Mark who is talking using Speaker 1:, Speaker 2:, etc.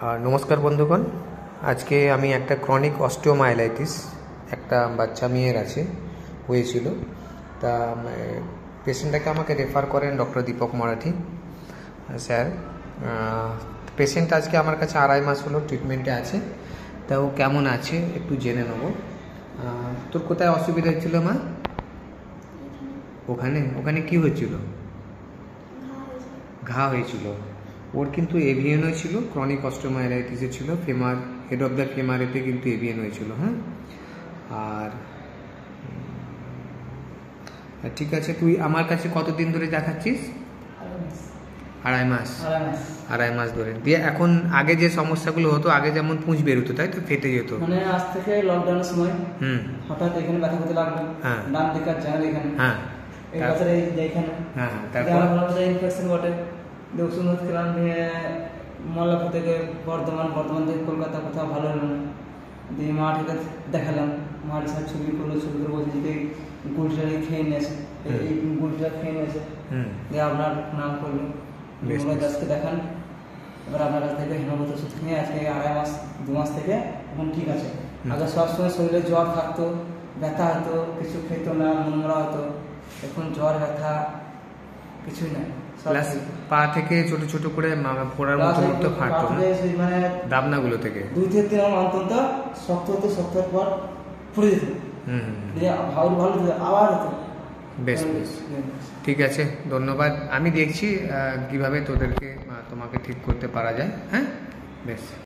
Speaker 1: নমস্কার বন্ধুগণ, আজকে আমি একটা ক্রনিক অস্টিওমাইলাইটিস একটা বাচ্চা মেয়ের আছে হয়েছিল। তা পেশেন্টটাকে আমাকে রেফার করেন doctor Deepak Marathi sir. Patient আজকে আমার কাছে 2.5 মাস হলো ট্রিটমেন্টে আছে। তা ও কেমন আছে একটু জেনে নেব। তোর কোথায় অসুবিধা হচ্ছিল মা? ওখানে কি হয়েছিল? ঘা হয়েছিল। ওর কিন্তু এভিএন হয়েছিল, ক্রনিক অস্টিওমাইলাইটিসে ছিল, ফেমার হেড অফ দ্য ফেমারেতে কিন্তু এভিএন হয়েছিল। হ্যাঁ, আর ঠিক আছে, তুই আমার কাছে কতদিন ধরে দেখাচ্ছিস? 2.5 মাস ধরে দিয়ে। এখন আগে যে সমস্যাগুলো হতো, আগে যেমন পুঁজ বেরোতো তাই তো, ফেটে যেত,
Speaker 2: মানে আজ থেকে লকডাউনের সময় হঠাৎ এখানে ব্যথা করতে লাগলো।
Speaker 1: হ্যাঁ,
Speaker 2: ডান দিকে জানাল এখানে,
Speaker 1: হ্যাঁ,
Speaker 2: এই বছরে এইখানে,
Speaker 1: হ্যাঁ, তারপর
Speaker 2: ইনফেকশন বটে। ওষুধ খেলাম, নিয়ে মল্লাপুর থেকে বর্ধমান থেকে কলকাতা, কোথাও ভালো হলো না। দিয়ে মাটিতে দেখালাম, মাটির সাথে ছবি করলো, ছবি করে বলছি যে গুলটা খেয়ে নিয়েছে, এই গুলটা খেয়ে নিয়েছে। দিয়ে আপনার নাম করলো, দাসকে দেখান। এবার আপনার কাছ থেকে হেমন্ত ওষুধ খেয়ে আজকে 2.5 মাস থেকে এখন ঠিক আছে। আগে সবসময় শরীরে জ্বর থাকতো, ব্যথা হতো, কিছু খেত না, মনমরা হতো। এখন জ্বর ব্যথা কিছুই নাই।
Speaker 1: পা থেকে ছোট ছোট করে ফোড়ার মতো ফাটতো,
Speaker 2: মানে
Speaker 1: দাবনাগুলো থেকে
Speaker 2: 2 থেকে 3 অন্তত শক্ত পর ফুটে যেত। ভালো আবার হতো।
Speaker 1: বেশ বেশ, ঠিক আছে, ধন্যবাদ। আমি দেখছি কিভাবে তোমাকে ঠিক করতে পারা যায়। হ্যাঁ, বেশ।